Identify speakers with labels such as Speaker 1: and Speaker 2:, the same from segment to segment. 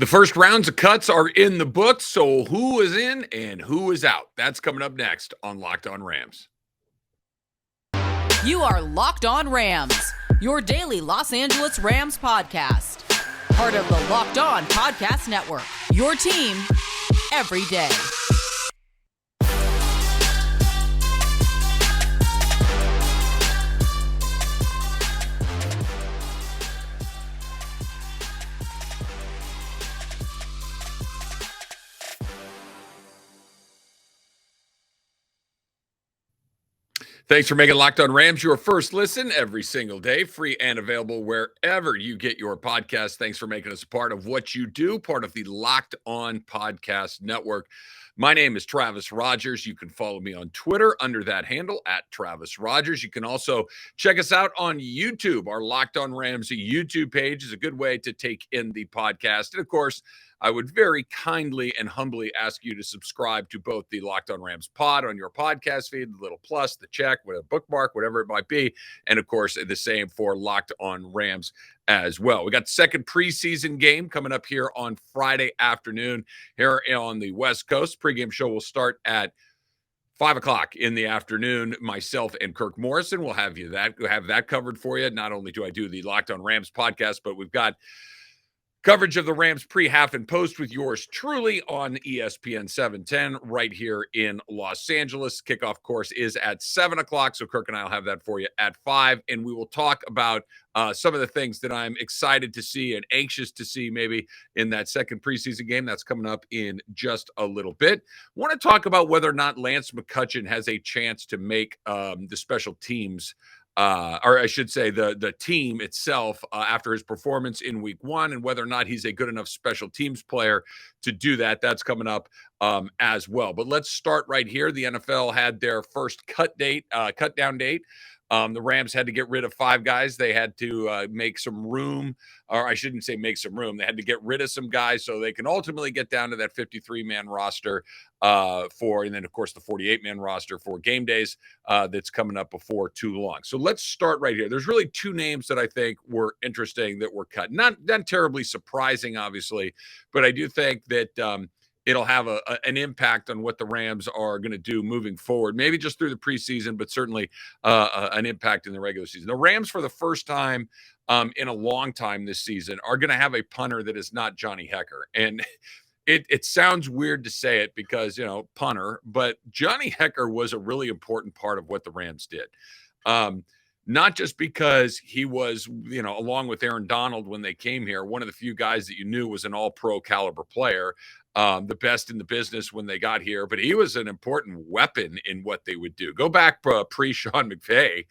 Speaker 1: The first rounds of cuts are in the books, so who is in and who is out? That's coming up next on Locked On Rams.
Speaker 2: You are Locked On Rams, your daily Los Angeles Rams podcast. Part of the Locked On Podcast Network, your team every day.
Speaker 1: Thanks for making Locked On Rams your first listen every single day, free and available wherever you get your podcast. Thanks for making us a part of what you do, part of the Locked On Podcast Network. My name is Travis Rogers. You can follow me on Twitter under that handle at Travis Rogers. You can also check us out on YouTube. Our Locked On Rams YouTube page is a good way to take in the podcast. And of course, I would very kindly and humbly ask you to subscribe to both the Locked On Rams pod on your podcast feed, the little plus, the check, a bookmark, whatever it might be. And of course, the same for Locked On Rams as well. We got the second preseason game coming up here on Friday afternoon here on the West Coast. Pregame show will start at 5 o'clock in the afternoon. Myself and Kirk Morrison will have that covered for you. Not only do I do the Locked On Rams podcast, but we've got coverage of the Rams pre, half, and post with yours truly on ESPN 710 right here in Los Angeles. Kickoff, course, is at 7 o'clock, so Kirk and I will have that for you at 5, and we will talk about some of the things that I'm excited to see and anxious to see maybe in that second preseason game that's coming up in just a little bit. I want to talk about whether or not Lance McCutcheon has a chance to make the special teams or I should say the team itself after his performance in week 1, and whether or not he's a good enough special teams player to do that. That's coming up as well. But let's start right here. The NFL had their first cut down date. The Rams had to get rid of 5 guys. They had to make some room, or I shouldn't say make some room. They had to get rid of some guys so they can ultimately get down to that 53-man roster and then, of course, the 48-man roster for game days that's coming up before too long. So let's start right here. There's really 2 names that I think were interesting that were cut. Not terribly surprising, obviously, but I do think that it'll have an impact on what the Rams are going to do moving forward, maybe just through the preseason, but certainly an impact in the regular season. The Rams, for the first time in a long time this season, are going to have a punter that is not Johnny Hekker. And it sounds weird to say it because, punter, but Johnny Hekker was a really important part of what the Rams did. Not just because he was, along with Aaron Donald when they came here, one of the few guys that you knew was an all-pro caliber player, the best in the business when they got here, but he was an important weapon in what they would do. Go back pre-Sean McVay.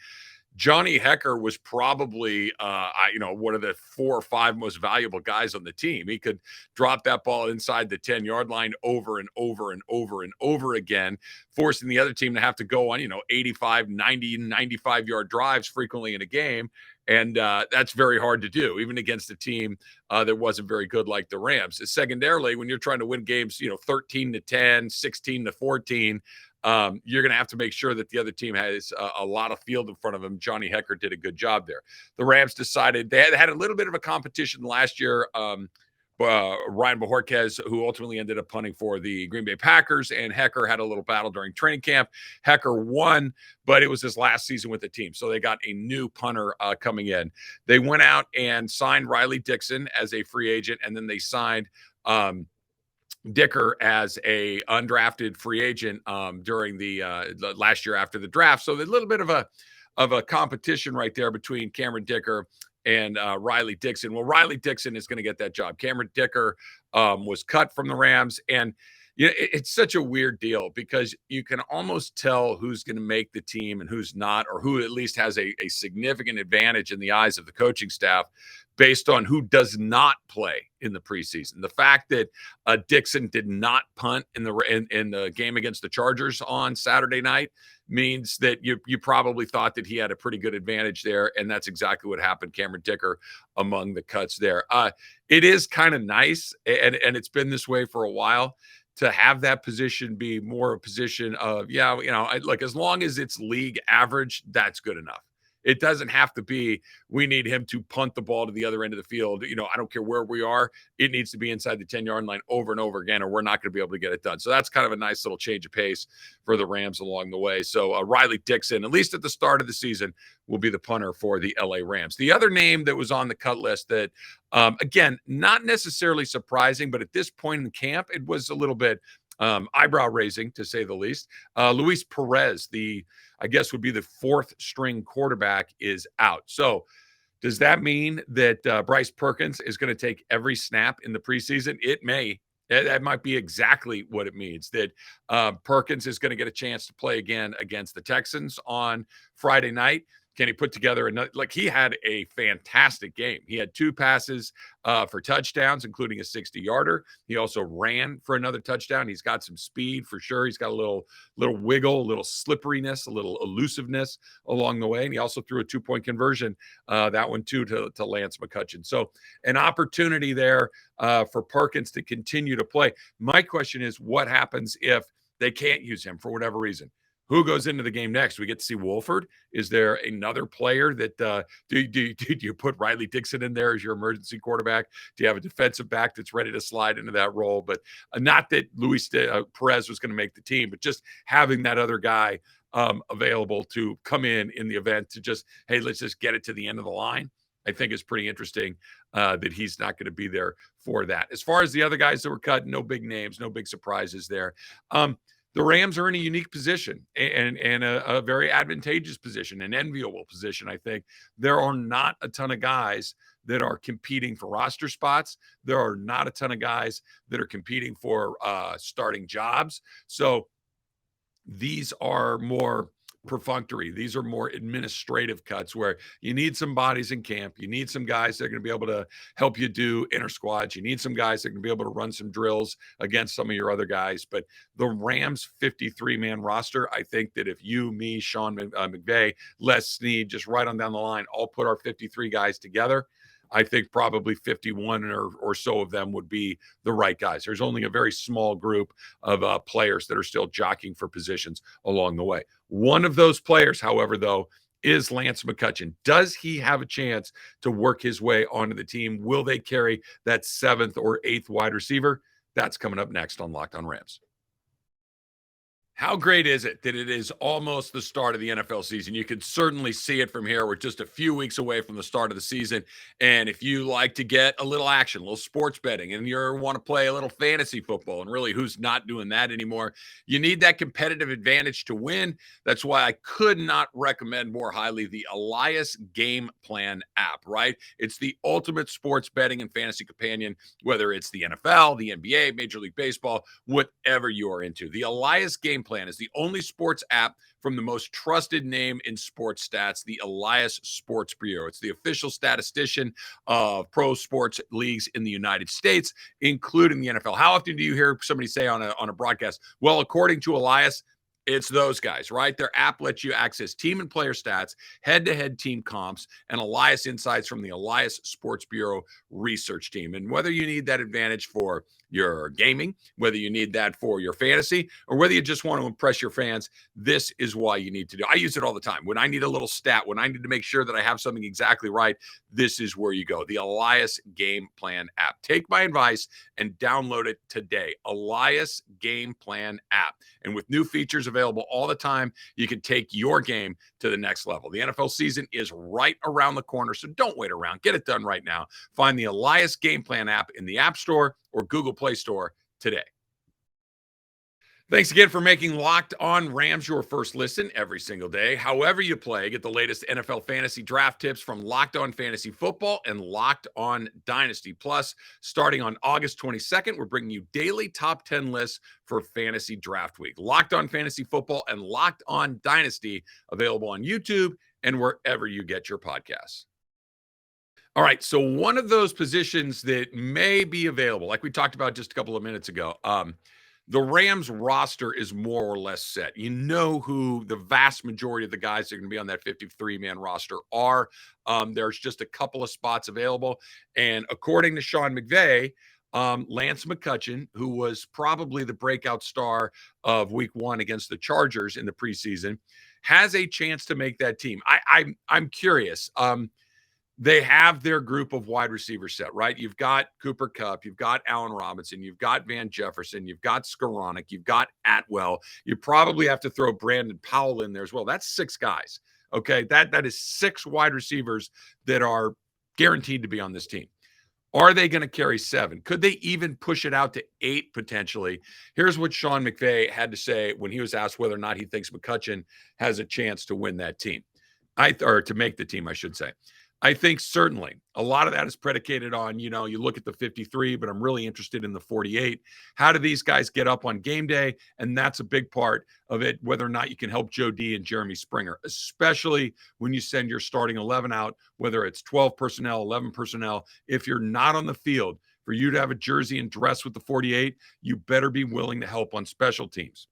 Speaker 1: Johnny Hekker was probably, one of the 4 or 5 most valuable guys on the team. He could drop that ball inside the 10-yard line over and over and over and over again, forcing the other team to have to go on, 85, 90, 95-yard drives frequently in a game. And that's very hard to do, even against a team that wasn't very good like the Rams. Secondarily, when you're trying to win games, 13-10, 16-14, you're going to have to make sure that the other team has a lot of field in front of them. Johnny Hekker did a good job there. The Rams decided they had a little bit of a competition last year. Ryan Bojorquez, who ultimately ended up punting for the Green Bay Packers, and Hekker had a little battle during training camp. Hekker won, but it was his last season with the team, so they got a new punter coming in. They went out and signed Riley Dixon as a free agent, and then they signed Dicker as a undrafted free agent during the last year after the draft. So there's a little bit of a competition right there between Cameron Dicker and Riley Dixon. Well, Riley Dixon is going to get that job. Cameron Dicker was cut from the Rams, and it's such a weird deal because you can almost tell who's going to make the team and who's not, or who at least has a significant advantage in the eyes of the coaching staff based on who does not play in the preseason. The fact that Dixon did not punt in the game against the Chargers on Saturday night means that you probably thought that he had a pretty good advantage there, and that's exactly what happened. Cameron Dicker among the cuts there. It is kind of nice, and it's been this way for a while, to have that position be more a position of, as long as it's league average, that's good enough. It doesn't have to be, we need him to punt the ball to the other end of the field. I don't care where we are. It needs to be inside the 10-yard line over and over again, or we're not going to be able to get it done. So that's kind of a nice little change of pace for the Rams along the way. So Riley Dixon, at least at the start of the season, will be the punter for the LA Rams. The other name that was on the cut list that, again, not necessarily surprising, but at this point in camp, it was a little bit eyebrow raising, to say the least. Luis Perez, I guess would be the fourth string quarterback, is out. So does that mean that Bryce Perkins is going to take every snap in the preseason? It may. That might be exactly what it means, that Perkins is going to get a chance to play again against the Texans on Friday night. Can he put together another? Like, he had a fantastic game. He had 2 passes for touchdowns, including a 60-yarder. He also ran for another touchdown. He's got some speed for sure. He's got a little wiggle, a little slipperiness, a little elusiveness along the way. And he also threw a 2-point conversion, that one too, to Lance McCutcheon. So an opportunity there for Perkins to continue to play. My question is, what happens if they can't use him for whatever reason? Who goes into the game next? We get to see Wolford. Is there another player that do you put Riley Dixon in there as your emergency quarterback? Do you have a defensive back that's ready to slide into that role? But not that Luis Perez was going to make the team, but just having that other guy available to come in the event to just, hey, let's just get it to the end of the line, I think is pretty interesting that he's not going to be there for that. As far as the other guys that were cut, no big names, no big surprises there. The Rams are in a unique position and a very advantageous position, an enviable position, I think. There are not a ton of guys that are competing for roster spots. There are not a ton of guys that are competing for starting jobs. So these are more perfunctory. These are more administrative cuts where you need some bodies in camp. You need some guys that are going to be able to help you do inner squads. You need some guys that are going to be able to run some drills against some of your other guys. But the Rams 53-man roster, I think that if you, me, Sean McVay, Les Snead, just right on down the line, all put our 53 guys together, I think probably 51 or so of them would be the right guys. There's only a very small group of players that are still jockeying for positions along the way. One of those players, however, though, is Lance McCutcheon. Does he have a chance to work his way onto the team? Will they carry that 7th or 8th wide receiver? That's coming up next on Locked On Rams. How great is it that it is almost the start of the NFL season? You can certainly see it from here. We're just a few weeks away from the start of the season. And if you like to get a little action, a little sports betting, and you want to play a little fantasy football, and really who's not doing that anymore, you need that competitive advantage to win. That's why I could not recommend more highly the Elias Game Plan app, right? It's the ultimate sports betting and fantasy companion, whether it's the NFL, the NBA, Major League Baseball, whatever you are into. The Elias Game Plan is the only sports app from the most trusted name in sports stats, the Elias Sports Bureau. It's the official statistician of pro sports leagues in the United States, including the NFL. How often do you hear somebody say on a broadcast, well, according to Elias, it's those guys, right? Their app lets you access team and player stats, head-to-head team comps, and Elias insights from the Elias Sports Bureau research team. And whether you need that advantage for your gaming, whether you need that for your fantasy, or whether you just want to impress your fans, this is why you need to do. I use it all the time. When I need a little stat, when I need to make sure that I have something exactly right, this is where you go. The Elias Game Plan app. Take my advice and download it today. Elias Game Plan app. And with new features available all the time, you can take your game to the next level. The NFL season is right around the corner, so don't wait around. Get it done right now. Find the Elias Game Plan app in the App Store or Google Play Store today. Thanks again for making Locked On Rams your first listen every single day. However you play, get the latest NFL fantasy draft tips from Locked On Fantasy Football and Locked On Dynasty. Plus, starting on August 22nd, we're bringing you daily top 10 lists for Fantasy Draft Week. Locked On Fantasy Football and Locked On Dynasty, available on YouTube and wherever you get your podcasts. All right, so one of those positions that may be available, like we talked about just a couple of minutes ago, the Rams roster is more or less set. You know who the vast majority of the guys that are going to be on that 53-man roster are. There's just a couple of spots available. And according to Sean McVay, Lance McCutcheon, who was probably the breakout star of week 1 against the Chargers in the preseason, has a chance to make that team. I'm curious. They have their group of wide receivers set, right? You've got Cooper Kupp, you've got Allen Robinson, you've got Van Jefferson, you've got Skoranek, you've got Atwell. You probably have to throw Brandon Powell in there as well. That's 6 guys. Okay, that is 6 wide receivers that are guaranteed to be on this team. Are they going to carry 7? Could they even push it out to 8 potentially? Here's what Sean McVay had to say when he was asked whether or not he thinks McCutcheon has a chance to win that team, or to make the team, I should say. I think certainly a lot of that is predicated on, you look at the 53, but I'm really interested in the 48. How do these guys get up on game day? And that's a big part of it, whether or not you can help Joe D and Jeremy Springer, especially when you send your starting 11 out, whether it's 12 personnel, 11 personnel. If you're not on the field, for you to have a jersey and dress with the 48, you better be willing to help on special teams.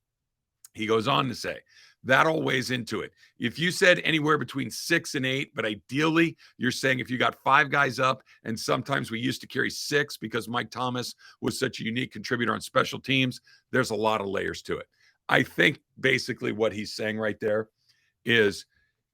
Speaker 1: He goes on to say, that all weighs into it. If you said anywhere between 6 and 8, but ideally you're saying if you got 5 guys up, and sometimes we used to carry 6 because Mike Thomas was such a unique contributor on special teams, there's a lot of layers to it. I think basically what he's saying right there is,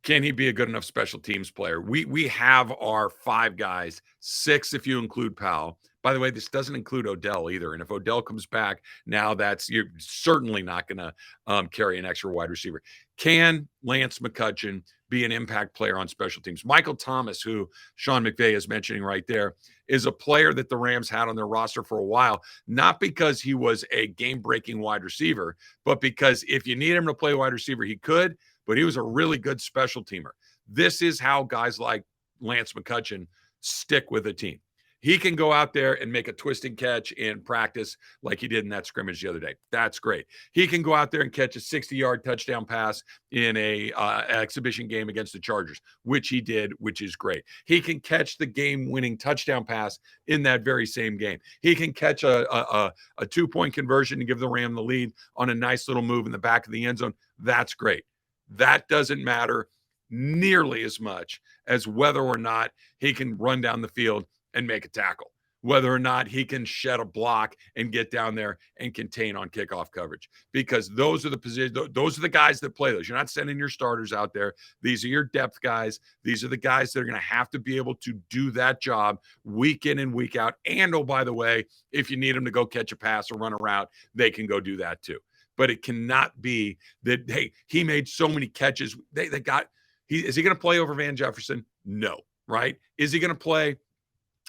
Speaker 1: can he be a good enough special teams player? We have our 5 guys, 6 if you include Powell. By the way, this doesn't include Odell either. And if Odell comes back, now you're certainly not going to carry an extra wide receiver. Can Lance McCutcheon be an impact player on special teams? Michael Thomas, who Sean McVay is mentioning right there, is a player that the Rams had on their roster for a while, not because he was a game-breaking wide receiver, but because if you need him to play wide receiver, he could, but he was a really good special teamer. This is how guys like Lance McCutcheon stick with a team. He can go out there and make a twisting catch in practice like he did in that scrimmage the other day. That's great. He can go out there and catch a 60-yard touchdown pass in a exhibition game against the Chargers, which he did, which is great. He can catch the game-winning touchdown pass in that very same game. He can catch a 2-point conversion and give the Ram the lead on a nice little move in the back of the end zone. That's great. That doesn't matter nearly as much as whether or not he can run down the field and make a tackle, whether or not he can shed a block and get down there and contain on kickoff coverage, because those are the positions, those are the guys that play those. You're not sending your starters out there. These are your depth guys. These are the guys that are going to have to be able to do that job week in and week out. And, oh, by the way, if you need them to go catch a pass or run a route, they can go do that too. But it cannot be that, hey, he made so many catches. Is he going to play over Van Jefferson? No, right? Is he going to play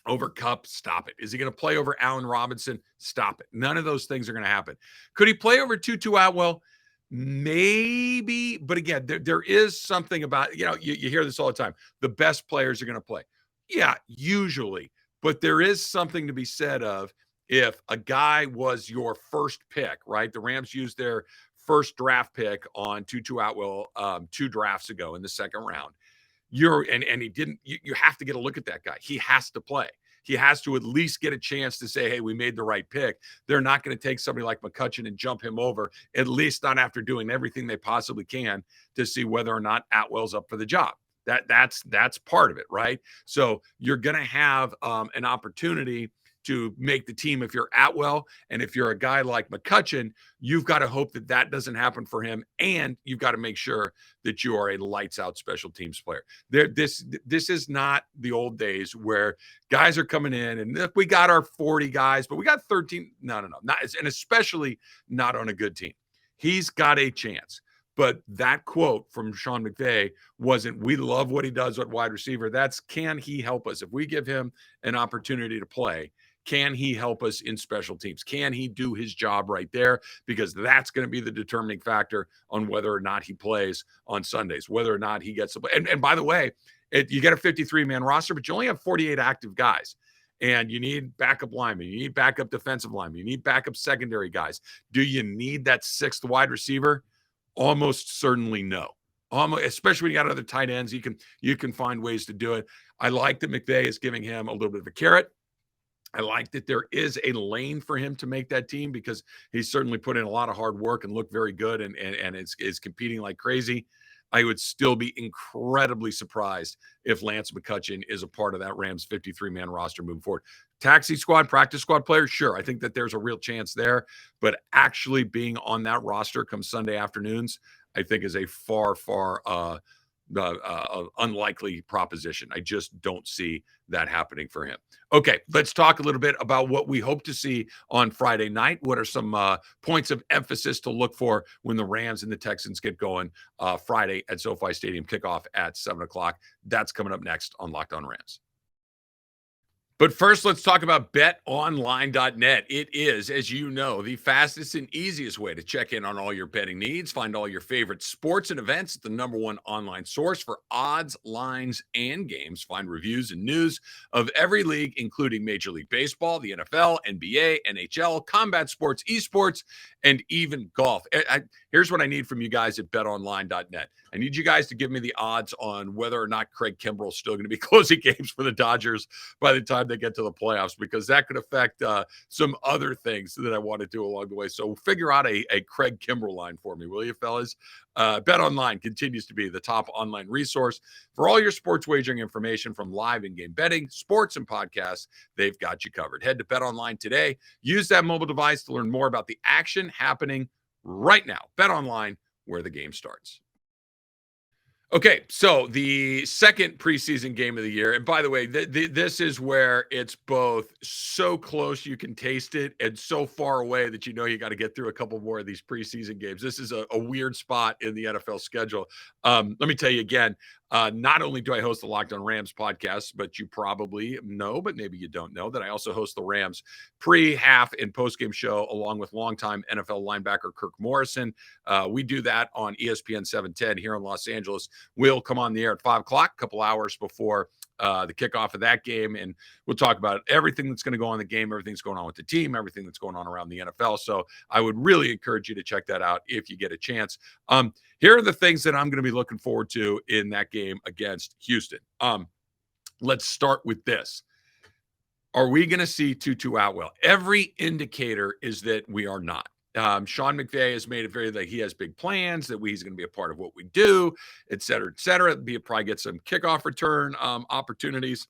Speaker 1: over Kupp? Stop it. Is he going to play over Allen Robinson? Stop it. None of those things are going to happen. Could he play over Tutu Atwell? Maybe. But again, there is something about, you hear this all the time. The best players are going to play. Yeah, usually. But there is something to be said of, if a guy was your first pick, right? The Rams used their first draft pick on Tutu Atwell 2 drafts ago in the second round. He didn't, you have to get a look at that guy. He has to play. He has to at least get a chance to say, hey, we made the right pick. They're not going to take somebody like McCutcheon and jump him over, at least not after doing everything they possibly can to see whether or not Atwell's up for the job. That's part of it, right? So you're going to have an opportunity to make the team if you're Atwell, and if you're a guy like McCutcheon, you've got to hope that that doesn't happen for him, and you've got to make sure that you are a lights-out special teams player. This is not the old days where guys are coming in and we got our 40 guys, but we got 13. No, not, and especially not on a good team. He's got a chance. But that quote from Sean McVay wasn't, we love what he does at wide receiver. That's, can he help us? If we give him an opportunity to play, can he help us in special teams? Can he do his job right there? Because that's going to be the determining factor on whether or not he plays on Sundays, whether or not he gets to play. And by the way, you get a 53-man roster, but you only have 48 active guys. And you need backup linemen. You need backup defensive linemen. You need backup secondary guys. Do you need that 6th wide receiver? Almost certainly no. Especially when you got other tight ends, you can find ways to do it. I like that McVay is giving him a little bit of a carrot. I like that there is a lane for him to make that team, because he's certainly put in a lot of hard work and looked very good and is competing like crazy. I would still be incredibly surprised if Lance McCutcheon is a part of that Rams 53-man roster moving forward. Taxi squad, practice squad players, sure. I think that there's a real chance there, but actually being on that roster come Sunday afternoons, I think is a far, far unlikely proposition. I just don't see that happening for him. Okay, let's talk a little bit about what we hope to see on Friday night. What are some points of emphasis to look for when the Rams and the Texans get going Friday at SoFi Stadium, kickoff at 7 o'clock? That's coming up next on Locked On Rams. But first, let's talk about BetOnline.net. It is, as you know, the fastest and easiest way to check in on all your betting needs. Find all your favorite sports and events at the #1 online source for odds, lines, and games. Find reviews and news of every league, including Major League Baseball, the NFL, NBA, NHL, combat sports, esports, and even golf. Here's what I need from you guys at BetOnline.net. I need you guys to give me the odds on whether or not Craig Kimbrell is still going to be closing games for the Dodgers by the time they get to the playoffs, because that could affect some other things that I want to do along the way. So figure out a Craig Kimbrell line for me, will you, fellas? BetOnline continues to be the top online resource for all your sports wagering information, from live in-game betting, sports, and podcasts. They've got you covered. Head to BetOnline today. Use that mobile device to learn more about the action happening right now. BetOnline, where the game starts. Okay, so the second preseason game of the year, and by the way, this is where it's both so close you can taste it and so far away that you know you got to get through a couple more of these preseason games. This is a weird spot in the NFL schedule. Let me tell you again, not only do I host the Locked On Rams podcast, but you probably know, but maybe you don't know, that I also host the Rams pre, half, and post-game show along with longtime NFL linebacker Kirk Morrison. We do that on ESPN 710 here in Los Angeles. We'll come on the air at 5 o'clock, a couple hours before the kickoff of that game, and we'll talk about everything that's going to go on in the game, everything that's going on with the team, everything that's going on around the NFL. So I would really encourage you to check that out if you get a chance. Here are the things that I'm going to be looking forward to in that game against Houston. Let's start with this. Are we going to see Tutu Atwell? Every indicator is that we are not. Sean McVay has made it very like he has big plans, that he's going to be a part of what we do, et cetera, et cetera. Probably get some kickoff return opportunities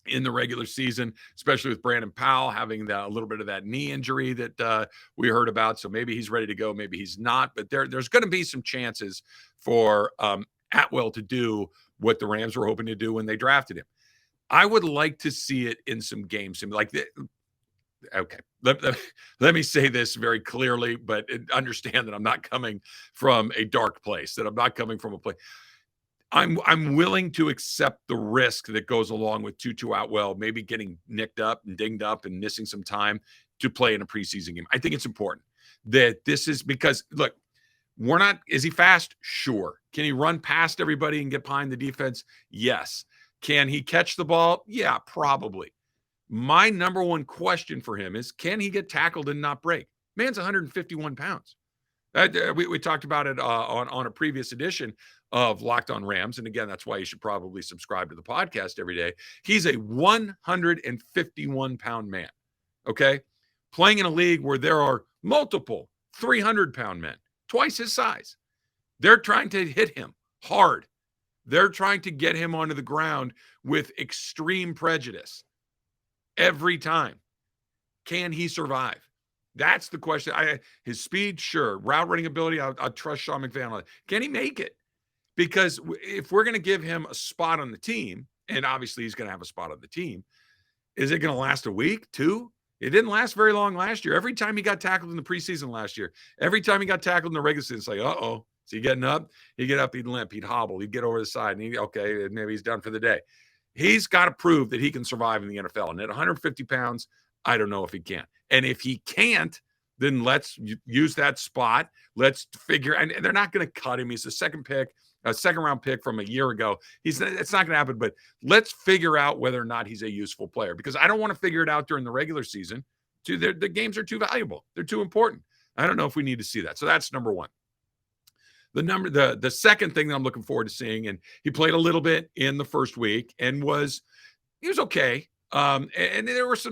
Speaker 1: in the regular season, especially with Brandon Powell having a little bit of that knee injury that we heard about. So maybe he's ready to go, maybe he's not. But there's going to be some chances for Atwell to do what the Rams were hoping to do when they drafted him. I would like to see it in some games. Okay, let me say this very clearly, but understand that I'm not coming from a dark place, that I'm not coming from a place. I'm willing to accept the risk that goes along with Tutu Atwell maybe getting nicked up and dinged up and missing some time to play in a preseason game. I think it's important that this is because, look, is he fast? Sure. Can he run past everybody and get behind the defense? Yes. Can he catch the ball? Yeah, probably. My number one question for him is, can he get tackled and not break? Man's 151 pounds. We talked about it on a previous edition of Locked On Rams. And again, that's why you should probably subscribe to the podcast every day. He's a 151-pound man, okay? Playing in a league where there are multiple 300-pound men, twice his size. They're trying to hit him hard. They're trying to get him onto the ground with extreme prejudice every time. Can he survive? That's the question. His speed, sure. Route running ability, I'll trust Sean McVay on that. Can he make it? Because if we're going to give him a spot on the team, and obviously he's going to have a spot on the team, is it going to last a week, 2? It didn't last very long last year. Every time he got tackled in the preseason last year, every time he got tackled in the regular season, it's like, uh-oh. Is he getting up? He'd get up, he'd limp, he'd hobble, he'd get over the side, and okay, maybe he's done for the day. He's got to prove that he can survive in the NFL. And at 150 pounds, I don't know if he can. And if he can't, then let's use that spot. Let's figure, and they're not going to cut him. He's a second-round pick from a year ago. It's not going to happen, but let's figure out whether or not he's a useful player, because I don't want to figure it out during the regular season. The games are too valuable. They're too important. I don't know if we need to see that. So that's number one. The second thing that I'm looking forward to seeing, and he played a little bit in the first week and he was okay. And there was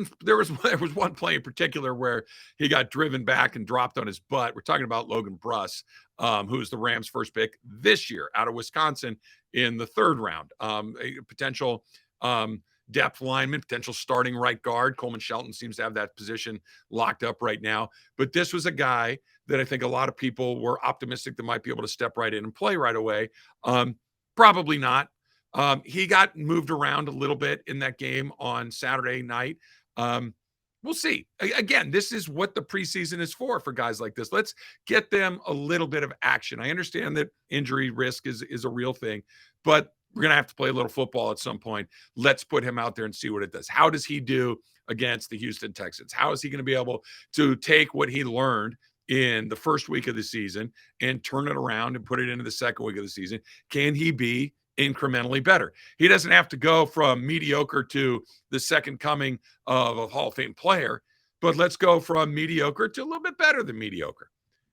Speaker 1: one play in particular where he got driven back and dropped on his butt. We're talking about Logan Bruss, who is the Rams' first pick this year out of Wisconsin in the 3rd round. A potential depth lineman, potential starting right guard. Coleman Shelton seems to have that position locked up right now. But this was a guy that I think a lot of people were optimistic that might be able to step right in and play right away. Probably not. He got moved around a little bit in that game on Saturday night. We'll see. Again, this is what the preseason is for guys like this. Let's get them a little bit of action. I understand that injury risk is a real thing, but we're going to have to play a little football at some point. Let's put him out there and see what it does. How does he do against the Houston Texans? How is he going to be able to take what he learned in the first week of the season and turn it around and put it into the second week of the season? Can he be incrementally better? He doesn't have to go from mediocre to the second coming of a Hall of Fame player, but let's go from mediocre to a little bit better than mediocre.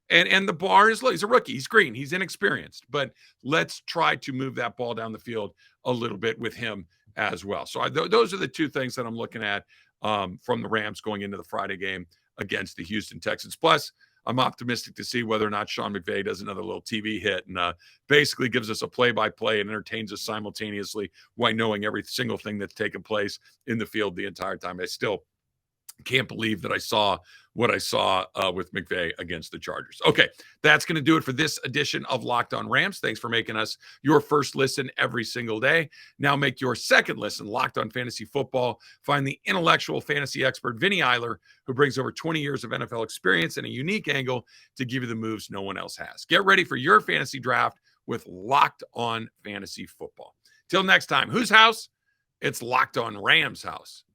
Speaker 1: And the bar is low. He's a rookie. He's green. He's inexperienced. But let's try to move that ball down the field a little bit with him as well. So those are the two things that I'm looking at from the Rams going into the Friday game against the Houston Texans. Plus, I'm optimistic to see whether or not Sean McVay does another little TV hit and basically gives us a play-by-play and entertains us simultaneously while knowing every single thing that's taken place in the field the entire time. I still can't believe that I saw what I saw with McVay against the Chargers. Okay, that's going to do it for this edition of Locked On Rams. Thanks for making us your first listen every single day. Now make your second listen Locked On Fantasy Football. Find the intellectual fantasy expert, Vinny Eiler, who brings over 20 years of NFL experience and a unique angle to give you the moves no one else has. Get ready for your fantasy draft with Locked On Fantasy Football. Till next time, whose house? It's Locked On Rams house.